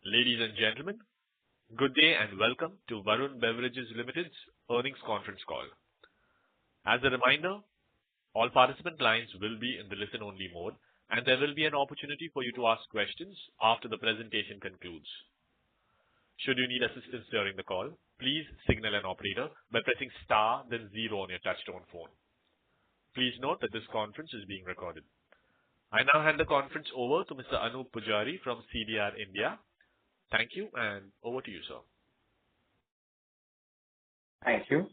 Ladies and gentlemen, good day and welcome to Varun Beverages Limited's earnings conference call. As a reminder, all participant lines will be in the listen-only mode, and there will be an opportunity for you to ask questions after the presentation concludes. Should you need assistance during the call, please signal an operator by pressing star then 0 on your touchtone phone. Please note that this conference is being recorded. I now hand the conference over to Mr. Anup Pujari from CDR India. Thank you, and over to you, sir. Thank you.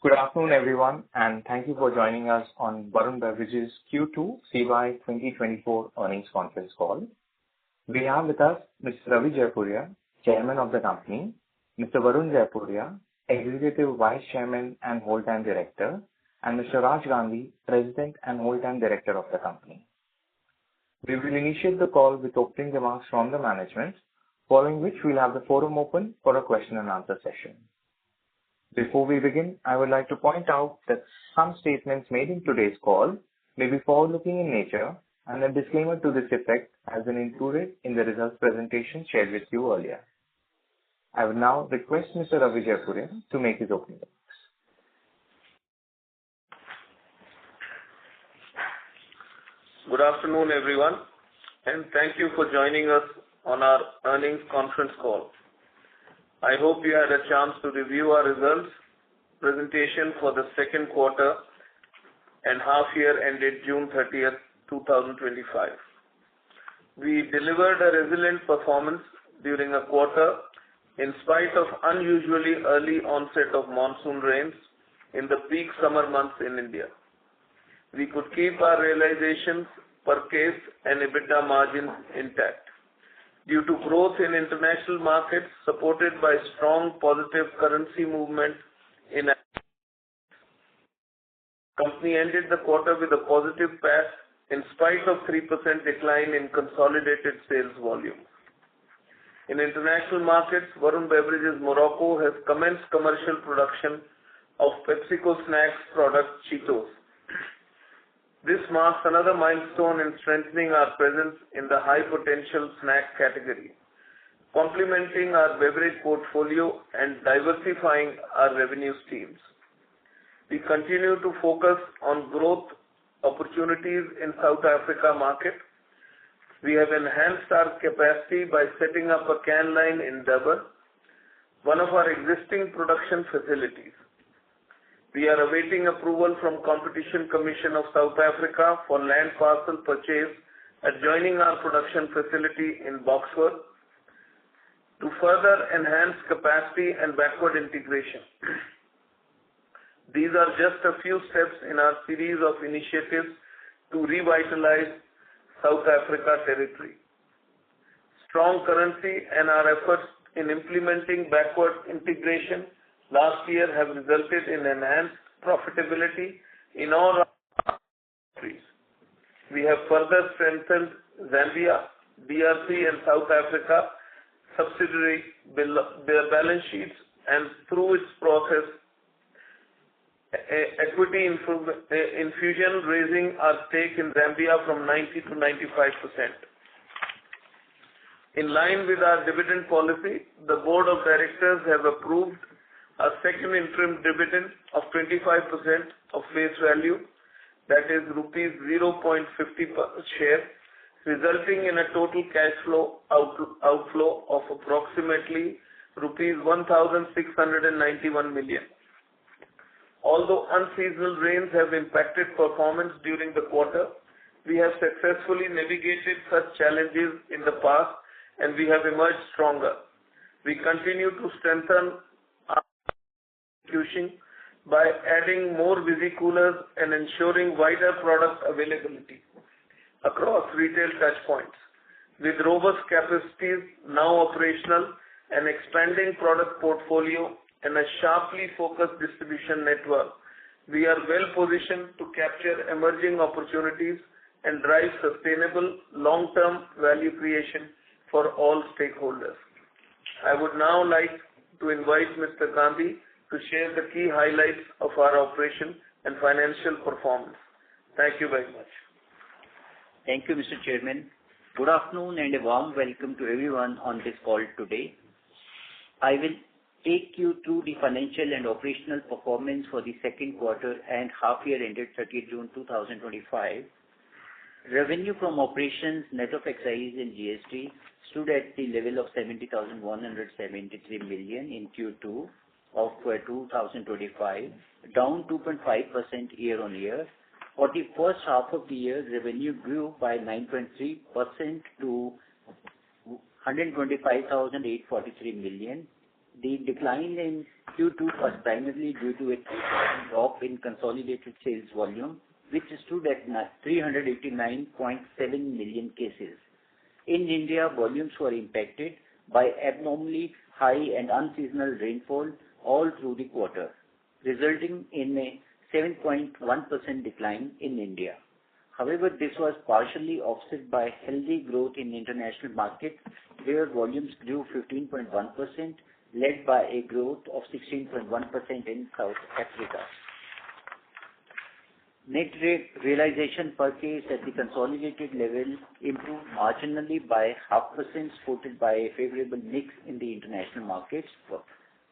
Good afternoon, everyone, and thank you for joining us on Varun Beverages Q2 CY25 earnings conference call. We have with us Mr. Ravi Jaipuria, Chairman of the company, Mr. Varun Jaipuria, Executive Vice Chairman and Whole-Time Director, and Mr. Raj Gandhi, President and Whole-Time Director of the company. We will initiate the call with opening remarks from the management, following which we'll have the forum open for a question and answer session. Before we begin, I would like to point out that some statements made in today's call may be forward-looking in nature, and a disclaimer to this effect has been included in the results presentation shared with you earlier. I would now request Mr. Ravi Jaipuria to make his opening remarks. Good afternoon, everyone, and thank you for joining us on our earnings conference call. I hope you had a chance to review our results presentation for the second quarter and half year ended June 30th, 2025. We delivered a resilient performance during a quarter in spite of unusually early onset of monsoon rains in the peak summer months in India. We could keep our realizations per case and EBITDA margins intact due to growth in international markets supported by strong positive currency movement in company ended the quarter with a positive PAT in spite of 3% decline in consolidated sales volume. In international markets, Varun Beverages Morocco has commenced commercial production of PepsiCo snacks product Cheetos. This marks another milestone in strengthening our presence in the high-potential snack category, complementing our beverage portfolio and diversifying our revenue streams. We continue to focus on growth opportunities in South Africa market. We have enhanced our capacity by setting up a can line in Durban, one of our existing production facilities. We are awaiting approval from Competition Commission of South Africa for land parcel purchase adjoining our production facility in Boxford to further enhance capacity and backward integration. These are just a few steps in our series of initiatives to revitalize South Africa territory. Strong currency and our efforts in implementing backward integration last year have resulted in enhanced profitability in all our countries. We have further strengthened Zambia, DRC and South Africa subsidiary their balance sheets, and through its process equity infusion raising our stake in Zambia from 90 to 95%. In line with our dividend policy, the board of directors have approved a second interim dividend of 25% of face value, that is rupees 0.50 per share, resulting in a total cash flow outflow of approximately rupees 1,691 million. Although unseasonal rains have impacted performance during the quarter, we have successfully navigated such challenges in the past and we have emerged stronger. We continue to strengthen by adding more visi-coolers and ensuring wider product availability across retail touchpoints. With robust capacities now operational, an expanding product portfolio and a sharply focused distribution network, we are well positioned to capture emerging opportunities and drive sustainable long-term value creation for all stakeholders. I would now like to invite Mr. Gandhi to share the key highlights of our operation and financial performance. Thank you very much. Thank you, Mr. Chairman. Good afternoon and a warm welcome to everyone on this call today. I will take you through the financial and operational performance for the second quarter and half year ended 30th June 2025. Revenue from operations net of excise and GST stood at the level of 70,173 million in Q2 of 2025, down 2.5% year on year. For the first half of the year, revenue grew by 9.3% to 125,843 million. The decline in Q2 was primarily due to a drop in consolidated sales volume, which stood at 389.7 million cases. In India, volumes were impacted by abnormally high and unseasonal rainfall all through the quarter, resulting in a 7.1% decline in India. However, this was partially offset by healthy growth in international markets, where volumes grew 15.1%, led by a growth of 16.1% in South Africa. Net realization per case at the consolidated level improved marginally by 0.5%, supported by a favorable mix in the international markets.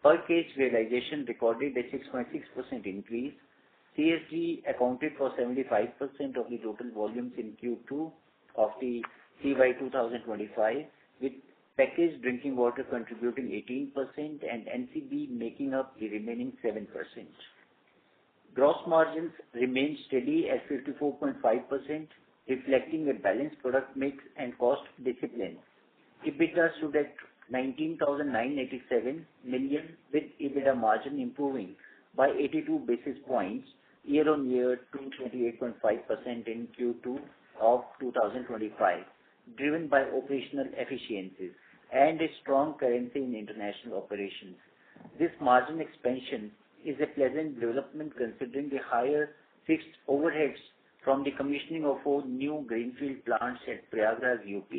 Per case realization recorded a 6.6% increase. CSD accounted for 75% of the total volumes in Q2 of the CY 2025, with packaged drinking water contributing 18% and NCB making up the remaining 7%. Gross margins remained steady at 54.5%, reflecting a balanced product mix and cost discipline. EBITDA stood at 19,987 million, with EBITDA margin improving by 82 basis points year-on-year to 28.5% in Q2 of 2025, driven by operational efficiencies and a strong currency in international operations. This margin expansion is a pleasant development considering the higher fixed overheads from the commissioning of 4 new greenfield plants at Prayagraj, UP,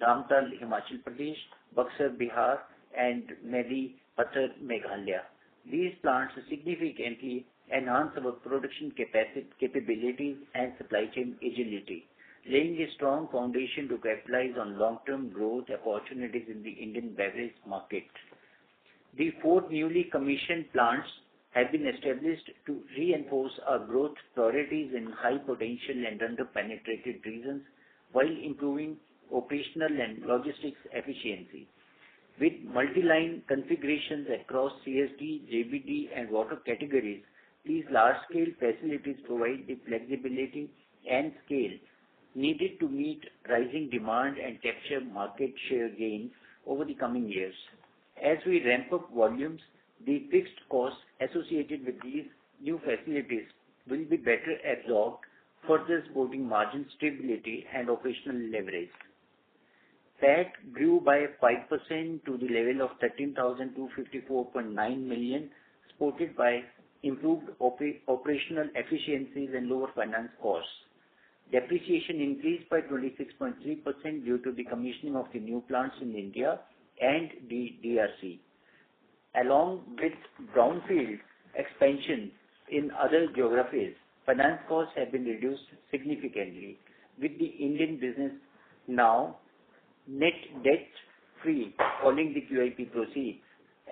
Damtal, Himachal Pradesh, Buxar, Bihar, and Mehdi Pathar, Meghalaya. These plants significantly enhance our production capabilities and supply chain agility, laying a strong foundation to capitalize on long-term growth opportunities in the Indian beverage market. The 4 newly commissioned plants have been established to reinforce our growth priorities in high potential and under-penetrated regions while improving operational and logistics efficiency. With multi-line configurations across CSD, JBD, and water categories, these large-scale facilities provide the flexibility and scale needed to meet rising demand and capture market share gains over the coming years. As we ramp up volumes, the fixed costs associated with these new facilities will be better absorbed, further supporting margin stability and operational leverage. PAT grew by 5% to the level of 13,254.9 million, supported by improved operational efficiencies and lower finance costs. Depreciation increased by 26.3% due to the commissioning of the new plants in India and the DRC. Along with brownfield expansion in other geographies, finance costs have been reduced significantly, with the Indian business now net debt-free following the QIP proceeds,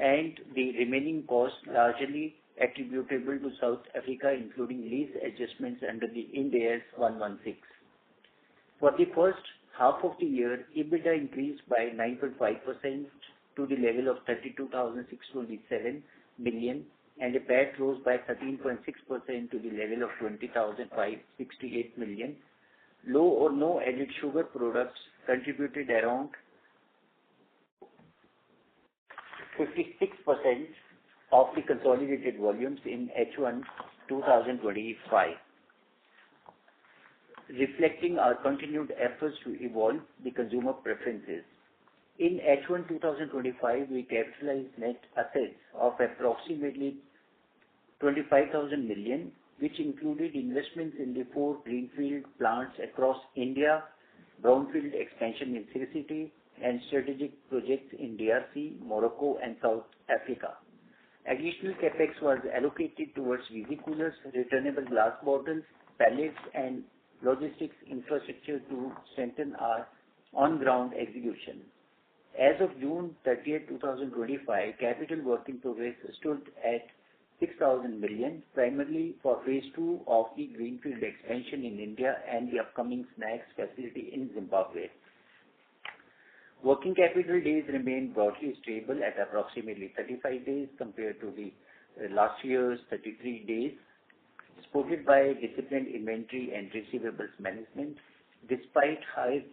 and the remaining costs largely attributable to South Africa, including lease adjustments under the Ind AS 116. For the first half of the year, EBITDA increased by 9.5% to the level of 32,627 million, and the PAT rose by 13.6% to the level of 20,568 million. Low or no added sugar products contributed around 56% of the consolidated volumes in H1 2025, reflecting our continued efforts to evolve the consumer preferences. In H1 2025, we capitalized net assets of approximately 25,000 million, which included investments in the 4 greenfield plants across India, brownfield expansion in Sri City, and strategic projects in DRC, Morocco, and South Africa. Additional capex was allocated towards visi-coolers, returnable glass bottles, pallets, and logistics infrastructure to strengthen our on-ground execution. As of June 30, 2025, capital work in progress stood at 6,000 million, primarily for phase 2 of the greenfield expansion in India and the upcoming snacks facility in Zimbabwe. Working capital days remain broadly stable at approximately 35 days compared to the last year's 33 days, supported by disciplined inventory and receivables management, despite high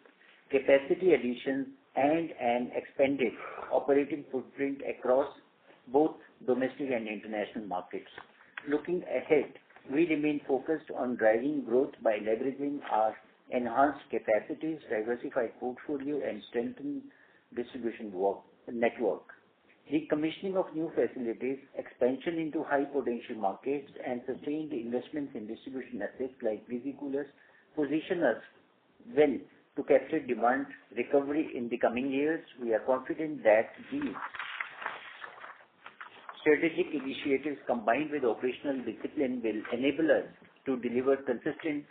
capacity additions and an expanded operating footprint across both domestic and international markets. Looking ahead, we remain focused on driving growth by leveraging our enhanced capacities, diversified portfolio, and strengthened distribution network. The commissioning of new facilities, expansion into high potential markets, and sustained investments in distribution assets like VC coolers position us well to capture demand recovery in the coming years. We are confident that these strategic initiatives combined with operational discipline will enable us to deliver consistent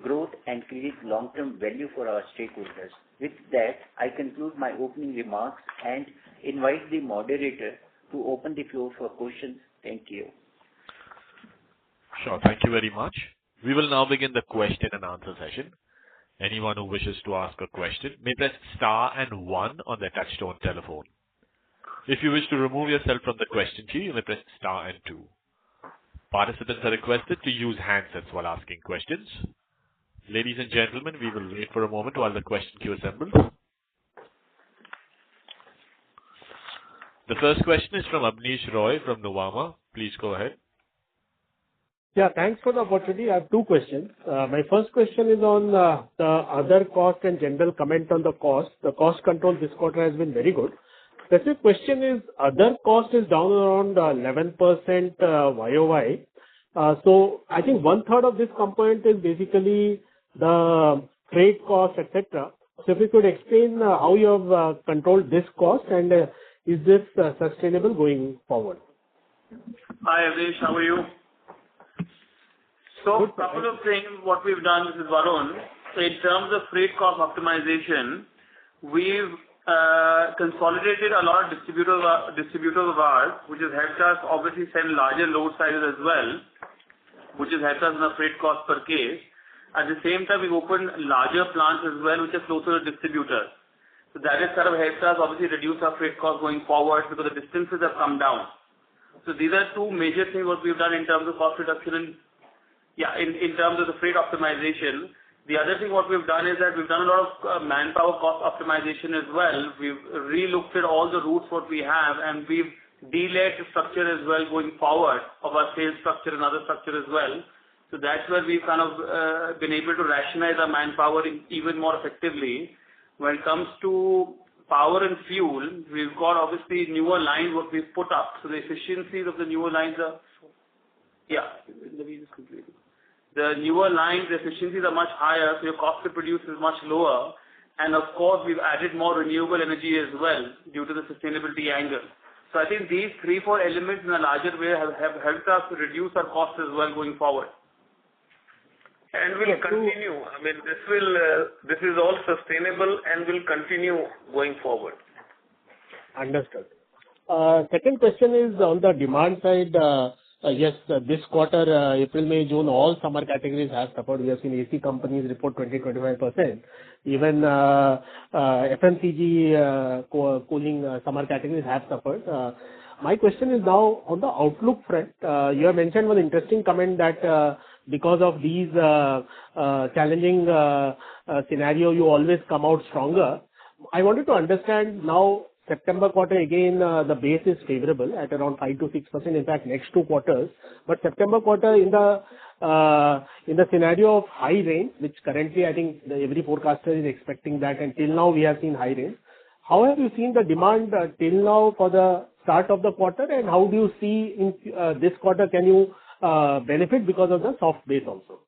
growth and create long-term value for our stakeholders. With that, I conclude my opening remarks and invite the moderator to open the floor for questions. Thank you. Sure. Thank you very much. We will now begin the question and answer session. Anyone who wishes to ask a question may press star and 1 on their touchtone telephone. If you wish to remove yourself from the question queue, you may press star and 2. Participants are requested to use handsets while asking questions. Ladies and gentlemen, we will wait for a moment while the question queue assembles. The first question is from Abneesh Roy from Nuvama. Please go ahead. Yeah, thanks for the opportunity. I have 2 questions. My first question is on the other cost and general comment on the cost. The cost control this quarter has been very good. Specific question is, other cost is down around 11% YOY. So I think 1/3 of this component is basically the freight cost, etc. So if you could explain how you have controlled this cost and is this sustainable going forward? Hi, Abneesh. How are you? So, a couple of things. What we've done, this is Varun. So, in terms of freight cost optimization, we've consolidated a lot of distributors of ours, which has helped us obviously send larger load sizes as well, which has helped us in the freight cost per case. At the same time, we've opened larger plants as well, which are closer to distributors. So that has sort of helped us obviously reduce our freight cost going forward because the distances have come down. So these are 2 major things what we've done in terms of cost reduction in terms of the freight optimization. The other thing what we've done is that we've done a lot of manpower cost optimization as well. We've re-looked at all the routes what we have and we've de-layered the structure as well going forward of our sales structure and other structure as well. So that's where we've kind of been able to rationalize our manpower even more effectively. When it comes to power and fuel, we've got obviously newer lines what we've put up. So the efficiencies of the newer lines are, the newer lines, the efficiencies are much higher, so your cost to produce is much lower. And of course, we've added more renewable energy as well due to the sustainability angle. So I think these 3-4 elements in a larger way have helped us to reduce our costs as well going forward. And will continue. I mean, this is all sustainable and will continue going forward. Understood. Second question is on the demand side. Yes, this quarter, April, May, June, all summer categories have suffered. We have seen AC companies report 20-25%. Even FMCG cooling summer categories have suffered. My question is now on the outlook front. You have mentioned one interesting comment that because of these challenging scenario, you always come out stronger. I wanted to understand now September quarter again, the base is favorable at around 5 to 6%. In fact, next 2 quarters. But September quarter in the scenario of high rain, which currently I think every forecaster is expecting that, and till now we have seen high rain. How have you seen the demand till now for the start of the quarter, and how do you see in this quarter? Can you benefit because of the soft base also?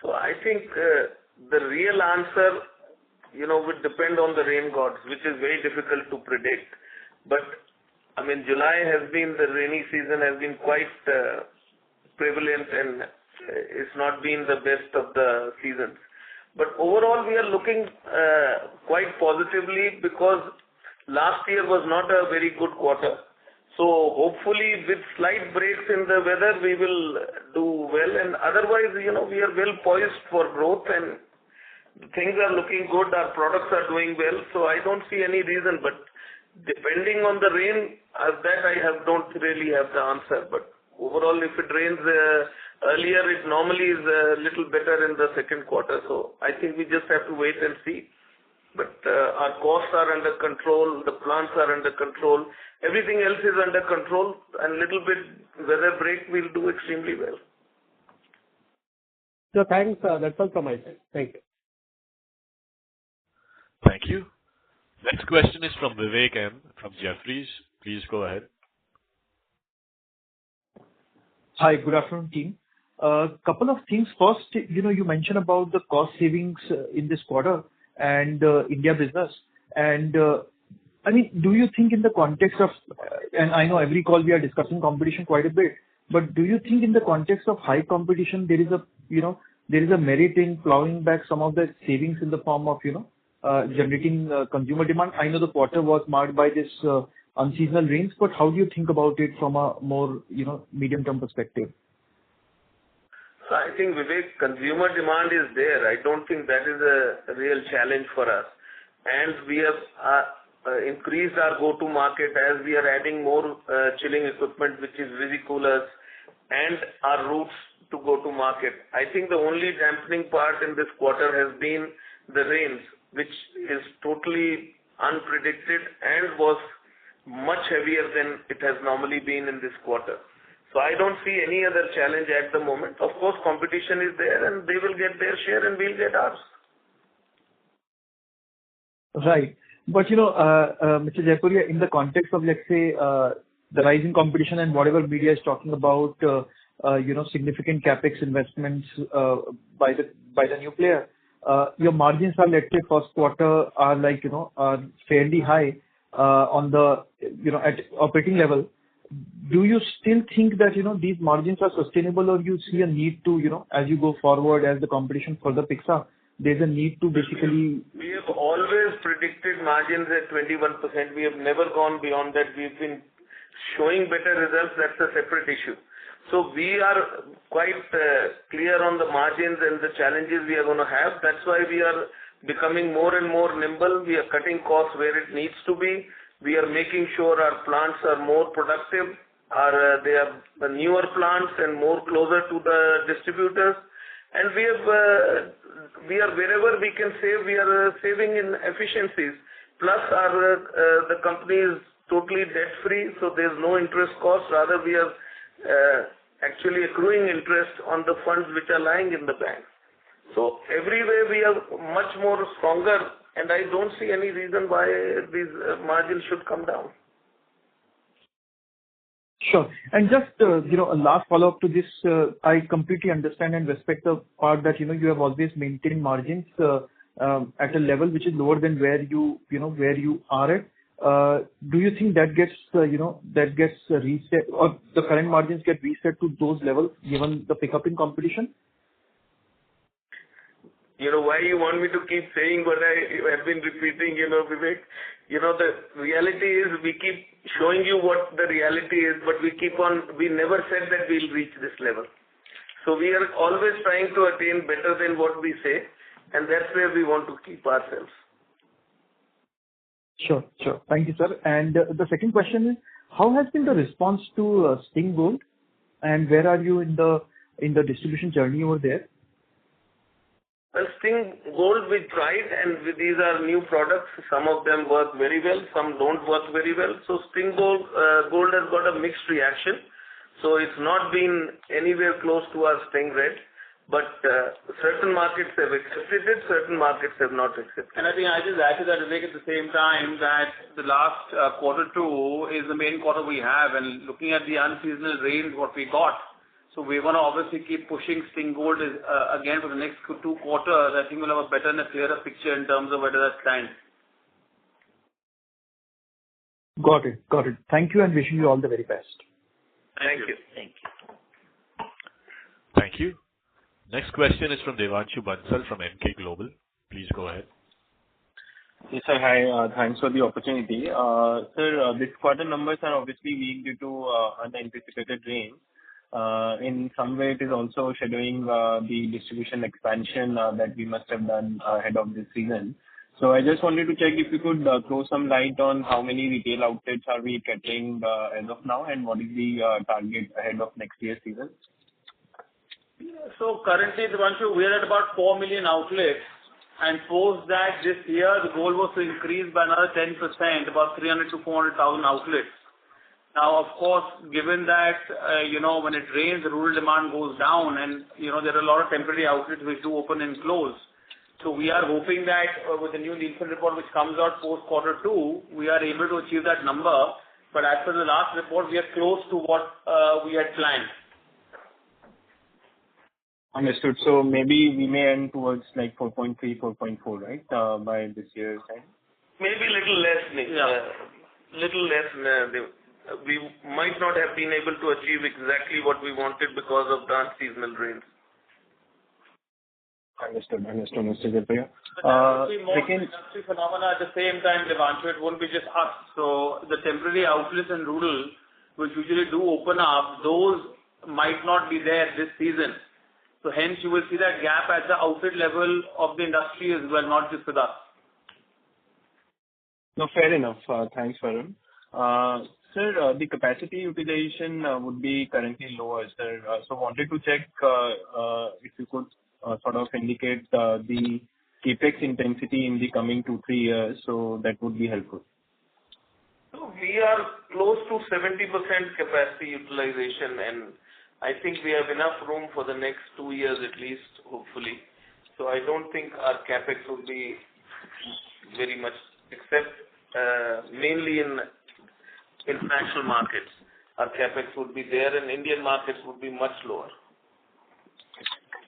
So I think the real answer, would depend on the rain gods, which is very difficult to predict. But I mean, July has been, the rainy season has been quite prevalent and it's not been the best of the seasons. But overall, we are looking quite positively because last year was not a very good quarter. So hopefully with slight breaks in the weather, we will do well. And otherwise, we are well poised for growth and things are looking good. Our products are doing well. So I don't see any reason. But depending on the rain, that I don't really have the answer. But overall, if it rains earlier, it normally is a little better in the second quarter. So I think we just have to wait and see. But our costs are under control, the plants are under control, everything else is under control, and little bit weather break will do extremely well. So thanks. That's all from my side. Thank you. Thank you. Next question is from Vivek M. from Geographies. Please go ahead. Hi, good afternoon, team. Couple of things. First, you mentioned about the cost savings in this quarter and India business. And I mean, do you think in the context of, and I know every call we are discussing competition quite a bit, but do you think in the context of high competition, there is a merit in plowing back some of the savings in the form of, generating consumer demand? I know the quarter was marked by this unseasonal rains, but how do you think about it from a more, medium-term perspective? So I think, Vivek, consumer demand is there. I don't think that is a real challenge for us. And we have increased our go-to market as we are adding more chilling equipment, which is visi-coolers, and our routes to go to market. I think the only dampening part in this quarter has been the rains, which is totally unpredicted and was much heavier than it has normally been in this quarter. So I don't see any other challenge at the moment. Of course, competition is there and they will get their share and we'll get ours. Right. But, Mr. Jaipuria, in the context of, let's say, the rising competition and whatever media is talking about, significant capex investments by the new player, your margins are, let's say, first quarter are are fairly high on the, at operating level. Do you still think that, these margins are sustainable, or you see a need to, as you go forward, as the competition further picks up, there's a need to basically... We have always predicted margins at 21%. We have never gone beyond that. We've been showing better results. That's a separate issue. So we are quite clear on the margins and the challenges we are going to have. That's why we are becoming more and more nimble. We are cutting costs where it needs to be. We are making sure our plants are more productive. They are the newer plants and more closer to the distributors. And we are wherever we can save, we are saving in efficiencies. Plus, the company is totally debt free, so there's no interest cost. Rather, we are actually accruing interest on the funds which are lying in the bank. So everywhere we are much more stronger, and I don't see any reason why these margins should come down. Sure. And just, a last follow-up to this, I completely understand and respect the part that, you have always maintained margins at a level which is lower than where you are at. Do you think that gets reset, or the current margins get reset to those levels given the pickup in competition? Why you want me to keep saying what I have been repeating, Vivek? The reality is we keep showing you what the reality is, but we never said that we'll reach this level. So we are always trying to attain better than what we say, and that's where we want to keep ourselves. Sure. Thank you, sir. And the second question is, how has been the response to Sting Gold, and where are you in the distribution journey over there? Well, Sting Gold we tried, and these are new products. Some of them work very well, some don't work very well. So Sting Gold has got a mixed reaction. So it's not been anywhere close to our Sting Red. But certain markets have accepted it, certain markets have not accepted it. And I think I just add to that, Vivek, at the same time that the last quarter two is the main quarter we have, and looking at the unseasonal rains what we got. So we're going to obviously keep pushing Sting Gold again for the next 2 quarters. I think we'll have a better and a clearer picture in terms of whether that stands. Got it. Thank you, and wishing you all the very best. Thank you. Thank you. Next question is from Devanshu Bansal from Emkay Global. Please go ahead. Yes, sir. Hi. Thanks for the opportunity. Sir, this quarter numbers are obviously weak due to unanticipated rain. In some way, it is also shadowing the distribution expansion that we must have done ahead of this season. So I just wanted to check if you could throw some light on how many retail outlets are we catering as of now, and what is the target ahead of next year's season? So currently, Devanshu, we are at about 4 million outlets, and post that this year, the goal was to increase by another 10%, about 300 to 400,000 outlets. Now, of course, given that, when it rains, the rural demand goes down, and, there are a lot of temporary outlets which do open and close. So we are hoping that with the new Nielsen report which comes out post quarter 2, we are able to achieve that number. But as per the last report, we are close to what we had planned. Understood. So maybe we may end towards like 4.3, 4.4, right, by this year's end? Maybe a little less, Nick. Little less. We might not have been able to achieve exactly what we wanted because of the unseasonal rains. Understood, Mr. Jaipriya. But there will be more industry phenomena at the same time, Devanshu. It won't be just us. So the temporary outlets in rural, which usually do open up, those might not be there this season. So hence you will see that gap at the outlet level of the industry as well, not just with us. No, fair enough. Thanks, Varun. Sir, the capacity utilization would be currently lower, sir. So wanted to check if you could sort of indicate the capex intensity in the coming 2-3 years, so that would be helpful. So we are close to 70% capacity utilization, and I think we have enough room for the next 2 years at least, hopefully. So I don't think our capex would be very much, except mainly in international markets. Our capex would be there, and Indian markets would be much lower.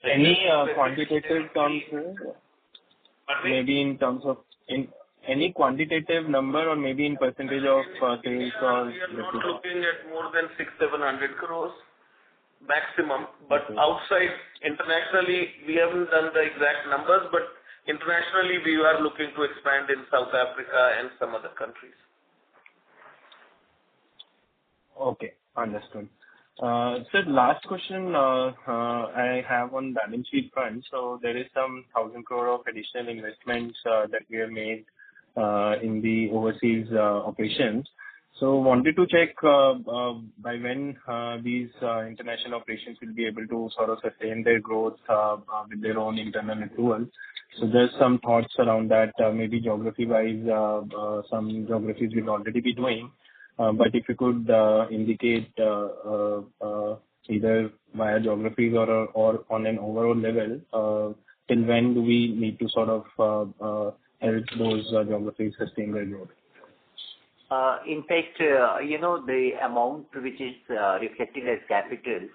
Any quantitative terms, sir? Maybe in terms of any quantitative number, or maybe in percentage of sales? We are not looking at more than 600-700 crores maximum. But outside, internationally, we haven't done the exact numbers, but internationally we are looking to expand in South Africa and some other countries. Okay, understood. Sir, last question I have on balance sheet front. So there is some 1,000 crore of additional investments that we have made in the overseas operations. So wanted to check by when these international operations will be able to sort of sustain their growth with their own internal accruals. So there's some thoughts around that, maybe geography-wise, some geographies will already be doing. But if you could indicate either via geographies or on an overall level, till when do we need to sort of help those geographies sustain their growth? In fact, the amount which is reflected as capital,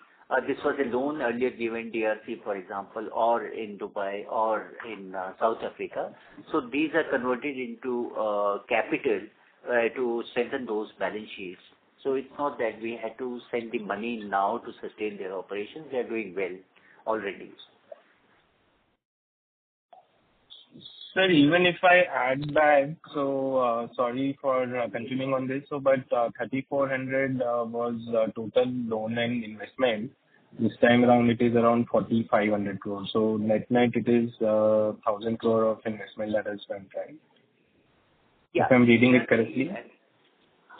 this was a loan earlier given DRC, for example, or in Dubai or in South Africa. So these are converted into capital to strengthen those balance sheets. So it's not that we had to send the money now to sustain their operations. They are doing well already. Sir, even if I add back, so sorry for continuing on this, so but 3,400 was total loan and investment. This time around it is around 4,500 crores. So net it is 1,000 crore of investment that has spent, right? Yeah. If I'm reading it correctly.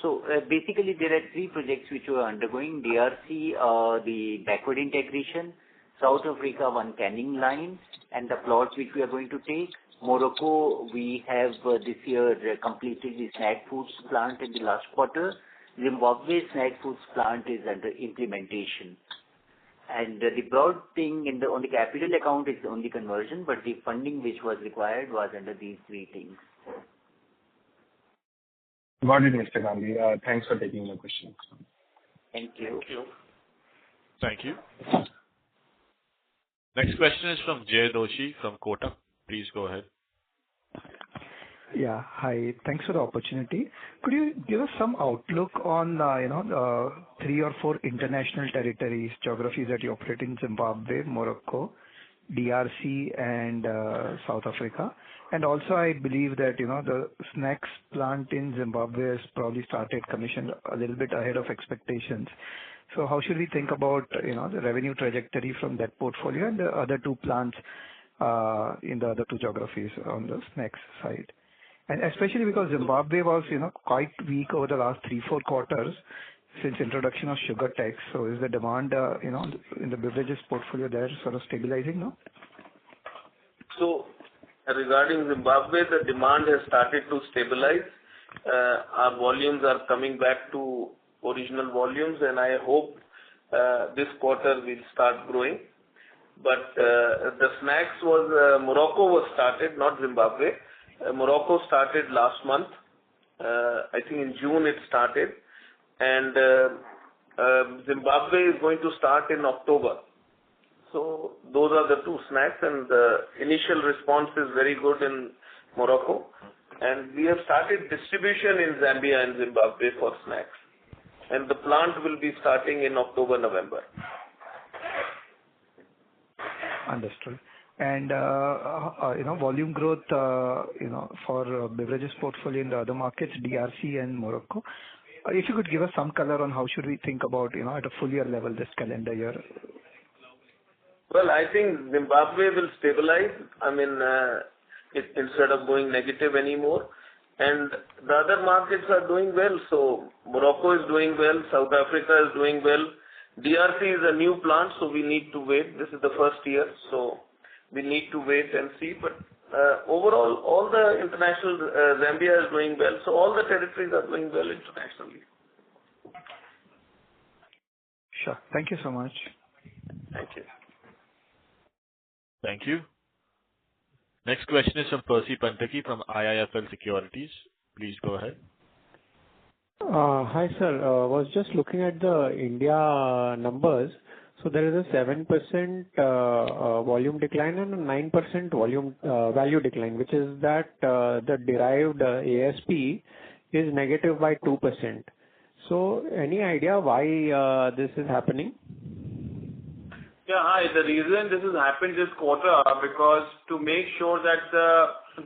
So basically there are 3 projects which we are undergoing. DRC, the backward integration, South Africa, 1 canning line, and the plots which we are going to take. Morocco, we have this year completed the snack foods plant in the last quarter. Zimbabwe snack foods plant is under implementation. And the broad thing on the capital account is only conversion, but the funding which was required was under these 3 things. Got it, Mr. Gandhi. Thanks for taking my question. Thank you. Thank you. Next question is from Jay Doshi from Kotak. Please go ahead. Yeah. Hi. Thanks for the opportunity. Could you give us some outlook on, 3 or 4 international territories, geographies that you operate in Zimbabwe, Morocco, DRC and South Africa. And also, I believe that, the snacks plant in Zimbabwe has probably started commission a little bit ahead of expectations. So how should we think about, the revenue trajectory from that portfolio and the other two plants in the other two geographies on the snacks side? And especially because Zimbabwe was, quite weak over the last 3-4 quarters since introduction of sugar tax. So is the demand, in the beverages portfolio there sort of stabilizing now? So regarding Zimbabwe, the demand has started to stabilize. Our volumes are coming back to original volumes, and I hope this quarter will start growing. But the snacks Morocco was started, not Zimbabwe. Morocco started last month. I think in June it started. And Zimbabwe is going to start in October. So those are the two snacks, and the initial response is very good in Morocco. And we have started distribution in Zambia and Zimbabwe for snacks. And the plant will be starting in October, November. Understood. And, volume growth, for beverages portfolio in the other markets, DRC and Morocco. If you could give us some color on how should we think about, at a full year level this calendar year? Well, I think Zimbabwe will stabilize. I mean, instead of going negative anymore. And the other markets are doing well. So Morocco is doing well. South Africa is doing well. DRC is a new plant, so we need to wait. This is the first year, so we need to wait and see. But overall, all the international, Zambia is doing well. So all the territories are doing well internationally. Sure. Thank you so much. Thank you. Thank you. Next question is from Percy Panthaki from IIFL Securities. Please go ahead. Hi, sir. Was just looking at the India numbers. So there is a 7% volume decline and a 9% volume value decline, which is that the derived ASP is negative by 2%. So any idea why this is happening? Yeah, hi. The reason this has happened this quarter because to make sure that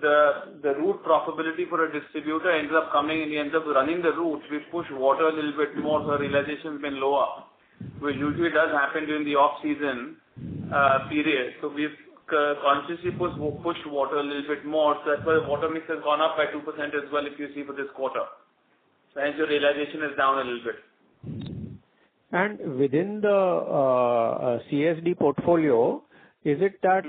the route profitability for a distributor ends up coming and he ends up running the route, we push water a little bit more, so realization has been lower, which usually does happen during the off-season period. So we've consciously pushed water a little bit more, so that's why the water mix has gone up by 2% as well if you see for this quarter. So hence your realization is down a little bit. And within the CSD portfolio, is it that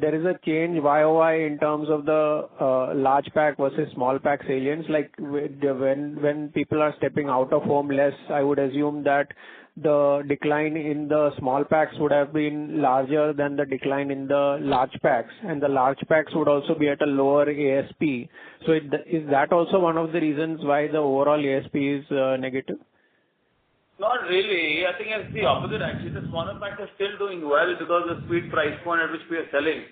there is a change YOY in terms of the large pack versus small pack salience? Like when people are stepping out of home less, I would assume that the decline in the small packs would have been larger than the decline in the large packs, and the large packs would also be at a lower ASP. So is that also one of the reasons why the overall ASP is negative? Not really. I think it's the opposite actually. The smaller packs are still doing well because of the sweet price point at which we are selling.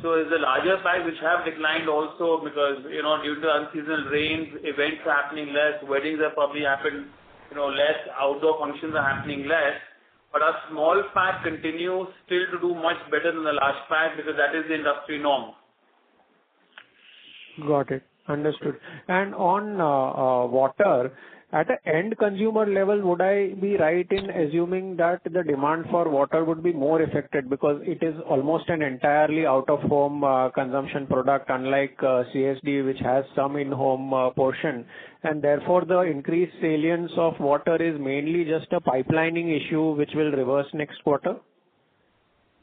So it's the larger packs which have declined also because, due to unseasonal rains, events are happening less, weddings have probably happened, less, outdoor functions are happening less. But our small pack continues still to do much better than the large pack because that is the industry norm. Got it. Understood. And on water, at an end consumer level, would I be right in assuming that the demand for water would be more affected because it is almost an entirely out-of-home consumption product, unlike CSD, which has some in-home portion, and therefore the increased salience of water is mainly just a pipelining issue which will reverse next quarter?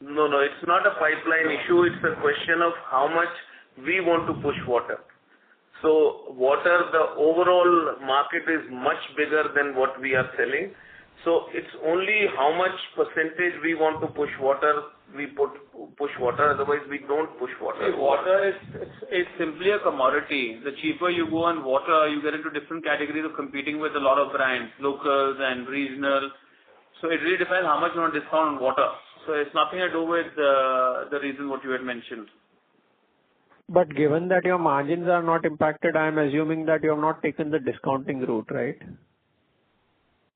No, it's not a pipeline issue. It's a question of how much we want to push water. So water, the overall market is much bigger than what we are selling. So it's only how much percentage we want to push water, we push water, otherwise we don't push water. See, water is simply a commodity. The cheaper you go on water, you get into different categories of competing with a lot of brands, locals and regional. So it really depends how much you want to discount on water. So it's nothing to do with the reason what you had mentioned. But given that your margins are not impacted, I am assuming that you have not taken the discounting route, right?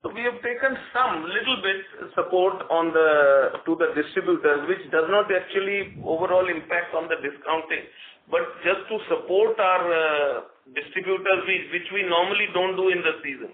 So we have taken some little bit support to the distributors, which does not actually overall impact on the discounting, but just to support our distributors, which we normally don't do in the season.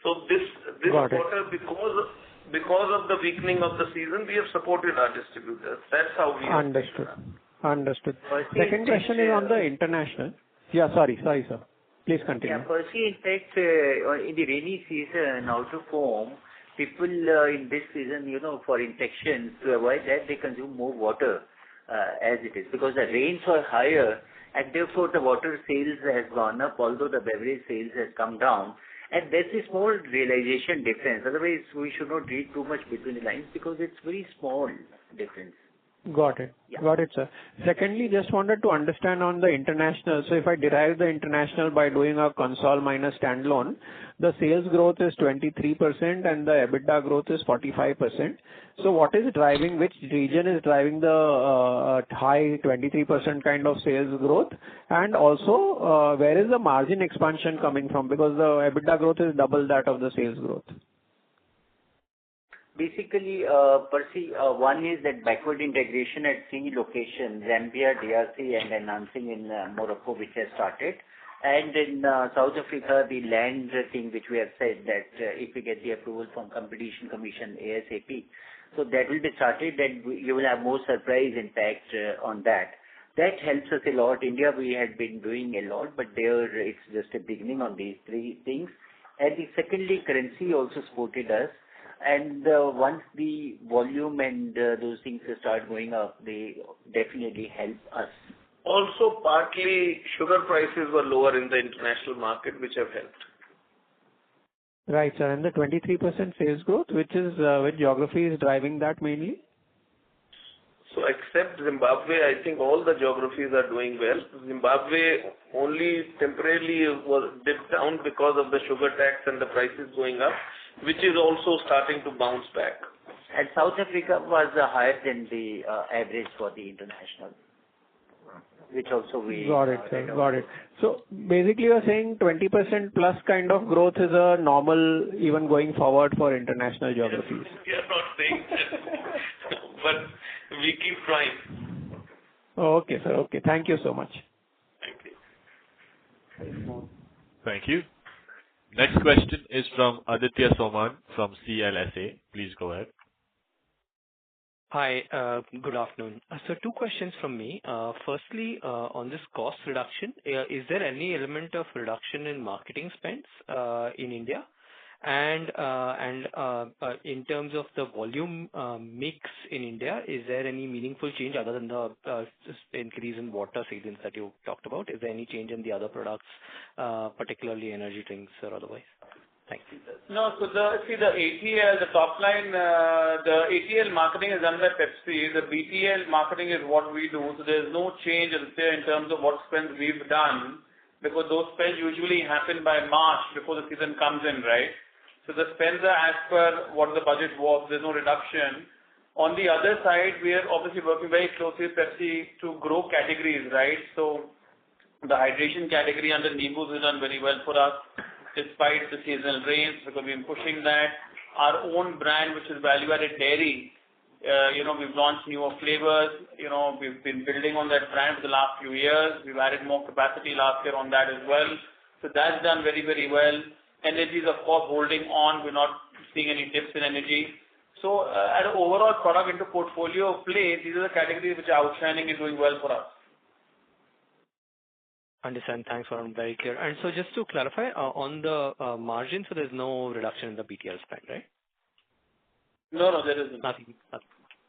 So this quarter, because of the weakening of the season, we have supported our distributors. That's how we Understood. Second question is on the international. Yeah, sorry, sir. Please continue. Yeah, Percy, in fact, in the rainy season, out of home, people in this season, for infections, to avoid that, they consume more water as it is, because the rains are higher, and therefore the water sales has gone up, although the beverage sales has come down. And there's a small realization difference. Otherwise, we should not read too much between the lines, because it's very small difference. Got it. Yeah. Got it, sir. Secondly, just wanted to understand on the international. So if I derive the international by doing a console minus standalone, the sales growth is 23% and the EBITDA growth is 45%. So what is driving, which region is driving the high 23% kind of sales growth? And also, where is the margin expansion coming from? Because the EBITDA growth is double that of the sales growth. Basically, Percy, one is that backward integration at 3 locations, Zambia, DRC, and enhancing in Morocco, which has started. And in South Africa, the land thing, which we have said that if we get the approval from Competition Commission ASAP, so that will be started, and you will have more surprise impact on that. That helps us a lot. India, we had been doing a lot, but there it's just a beginning on these 3 things. And secondly, currency also supported us. And once the volume and those things start going up, they definitely help us. Also, partly sugar prices were lower in the international market, which have helped. Right, sir. And the 23% sales growth, which geography is driving that mainly? So except Zimbabwe, I think all the geographies are doing well. Zimbabwe only temporarily was dipped down because of the sugar tax and the prices going up, which is also starting to bounce back. And South Africa was higher than the average for the international, which also we... Got it, sir. Got it. So basically you are saying 20% plus kind of growth is a normal even going forward for international geographies. We are not saying that, but we keep trying. Okay, sir. Okay. Thank you so much. Thank you. Thank you. Next question is from Aditya Soman from CLSA. Please go ahead. Hi, good afternoon. So 2 questions from me. Firstly, on this cost reduction, is there any element of reduction in marketing spends in India? And in terms of the volume mix in India, is there any meaningful change other than the increase in water salience that you talked about? Is there any change in the other products, particularly energy drinks or otherwise? Thanks. No, so the ATL, the top line, the ATL marketing is done by Pepsi. The BTL marketing is what we do. So there's no change in terms of what spends we've done, because those spends usually happen by March before the season comes in, right? So the spends are as per what the budget was. There's no reduction. On the other side, we are obviously working very closely with Pepsi to grow categories, right? So the hydration category under Nimbus has done very well for us, despite the seasonal rains, because we've been pushing that. Our own brand, which is value-added dairy, we've launched newer flavors. We've been building on that brand for the last few years. We've added more capacity last year on that as well. So that's done very, very well. Energy is, of course, holding on. We're not seeing any dips in energy. So at an overall product into portfolio play, these are the categories which are outshining and doing well for us. Understand. Thanks, Varun. Very clear. And so just to clarify, on the margin, so there's no reduction in the BTL spend, right? No, there isn't. Nothing.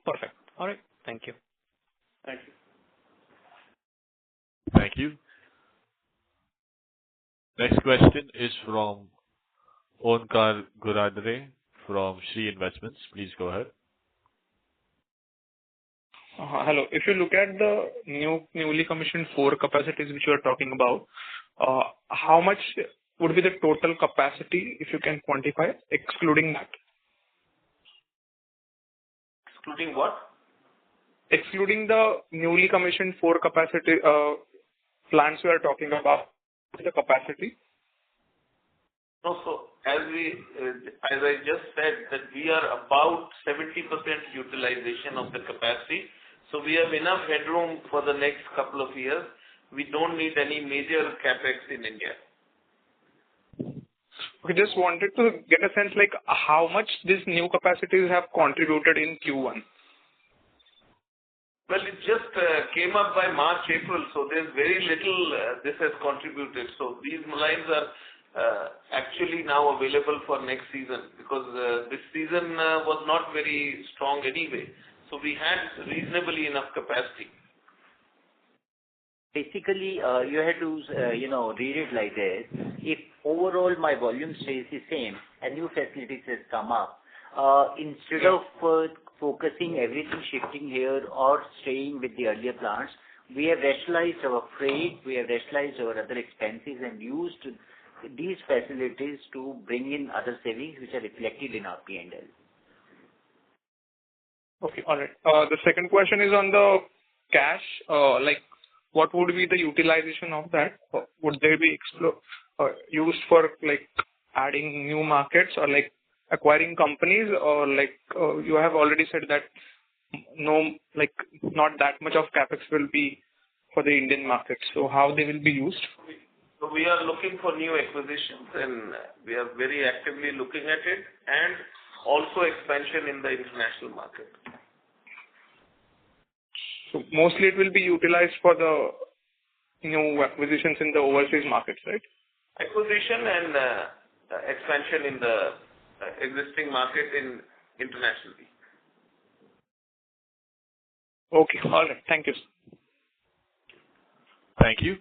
Perfect. All right. Thank you. Thank you. Thank you. Next question is from Onkar Guradre from Shree Investments. Please go ahead. Hello. If you look at the newly commissioned 4 capacities which you are talking about, how much would be the total capacity, if you can quantify, excluding that? Excluding what? Excluding the newly commissioned 4 capacity plants you are talking about, the capacity? So as I just said, that we are about 70% utilization of the capacity, so we have enough headroom for the next couple of years. We don't need any major CapEx in India. We just wanted to get a sense like how much these new capacities have contributed in Q1. Well, it just came up by March, April, so there's very little this has contributed. So these lines are actually now available for next season, because this season was not very strong anyway. So we had reasonably enough capacity. Basically, you had to, read it like this. If overall my volume stays the same and new facilities has come up, instead of focusing everything shifting here or staying with the earlier plants, we have rationalized our freight, we have rationalized our other expenses and used these facilities to bring in other savings which are reflected in our P&L. Okay, all right. The second question is on the cash. What would be the utilization of that? Would they be used for adding new markets or acquiring companies, or you have already said that not that much of capex will be for the Indian market. So how they will be used? So we are looking for new acquisitions, and we are very actively looking at it, and also expansion in the international market. So mostly it will be utilized for the new acquisitions in the overseas markets, right? Acquisition and expansion in the existing market internationally. Okay, all right. Thank you. Thank you.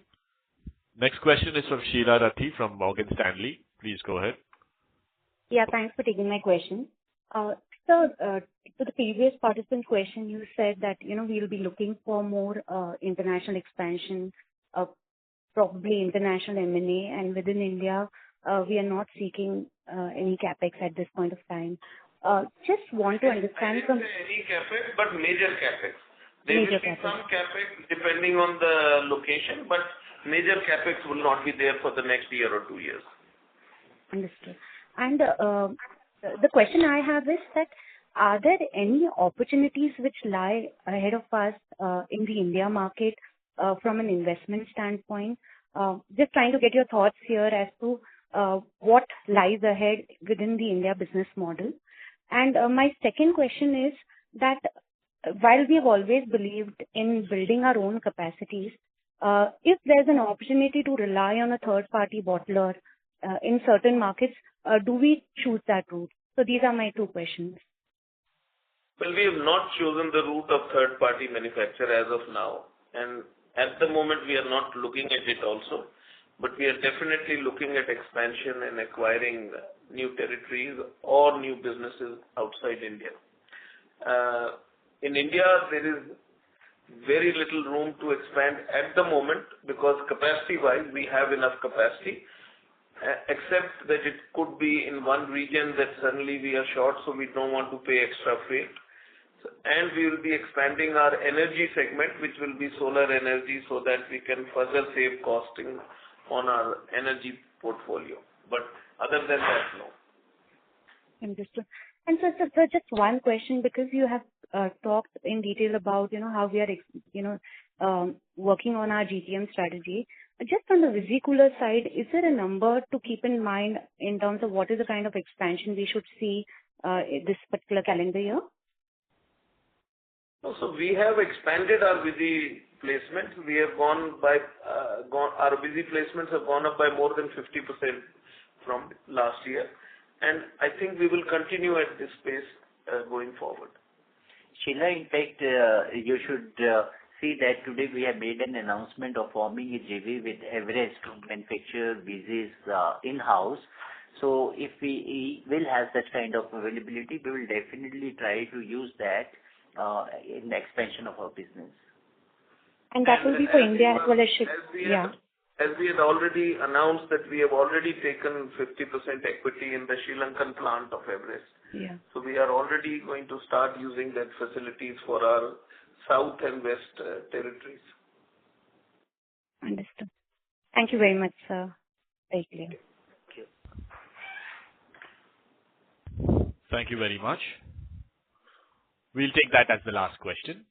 Next question is from Sheela Rathi from Morgan Stanley. Please go ahead. Yeah, thanks for taking my question. So, to the previous participant question, you said that, we'll be looking for more international expansion, probably international M&A, and within India, we are not seeking any capex at this point of time. Just want to understand from... Any capex, but major capex. There Major will be capex. some capex depending on the location, but major capex will not be there for the next year or 2 years. Understood. And the question I have is that, are there any opportunities which lie ahead of us in the India market from an investment standpoint? Just trying to get your thoughts here as to what lies ahead within the India business model. And my second question is that while we have always believed in building our own capacities, if there's an opportunity to rely on a third-party bottler in certain markets, do we choose that route? So these are my two questions. Well, we have not chosen the route of third-party manufacturer as of now, and at the moment we are not looking at it also, but we are definitely looking at expansion and acquiring new territories or new businesses outside India. In India, there is very little room to expand at the moment because capacity-wise we have enough capacity, except that it could be in one region that suddenly we are short, so we don't want to pay extra freight. And we will be expanding our energy segment, which will be solar energy, so that we can further save costing on our energy portfolio. But other than that, no. Understood. And so, just one question, because you have talked in detail about, how we are, working on our GTM strategy. Just on the visi-cooler side, is there a number to keep in mind in terms of what is the kind of expansion we should see this particular calendar year? So we have expanded our visi placements. We have our visi placements have gone up by more than 50% from last year. And I think we will continue at this pace going forward. Sheila, in fact, you should see that today we have made an announcement of forming a JV with Everest to manufacture visis in-house. So if we will have such kind of availability, we will definitely try to use that in the expansion of our business. And that will be for India as well as As we had already announced that we have already taken 50% equity in the Sri Lankan plant of Everest. Yeah. So we are already going to start using that facilities for our south and west territories. Understood. Thank you very much, sir. Very clear. Thank you. Thank you very much. We'll take that as the last question.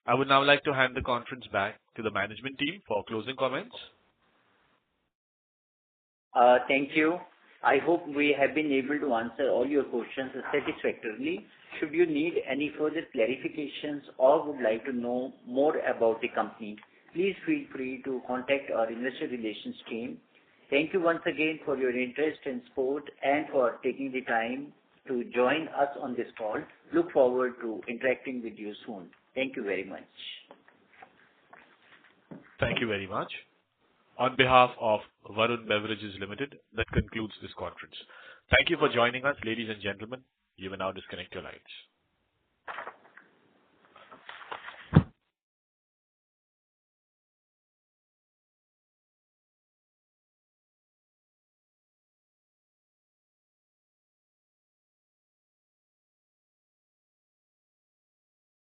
I would now like to hand the conference back to the management team for closing comments. Thank you. I hope we have been able to answer all your questions satisfactorily. Should you need any further clarifications or would like to know more about the company, please feel free to contact our investor relations team. Thank you once again for your interest and support and for taking the time to join us on this call. Look forward to interacting with you soon. Thank you very much. Thank you very much. On behalf of Varun Beverages Limited, that concludes this conference. Thank you for joining us, ladies and gentlemen. You may now disconnect your lines.